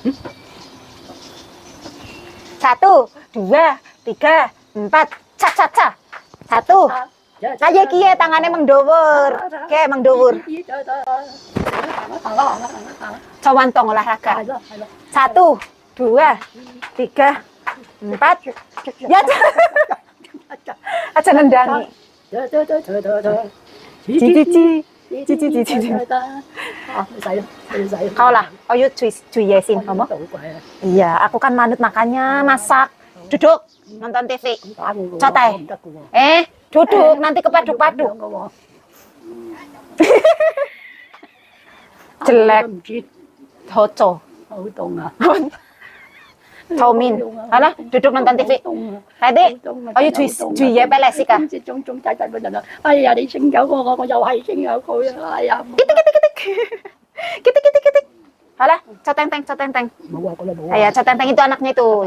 1, 2, 3, 4. Ca ca ca. 1. Kayak kie tangannya mengdower. Oke, mengdower. Cawantong olahraga. 1, 2, 3, 4. Ya. Aja nendangi. Cici. Kau lah, ayo cuyesin kamu. Iya, aku kan manut makannya masak. Duduk nonton TV. Cotai. Duduk nanti kepaduk-paduk. Jelek. Hoco. Chomin. Alah, duduk nonton TV. Tadi, ayo cuye pelesi kah? Kitik. Alah, cotenteng. Ayo, cotenteng itu anaknya itu.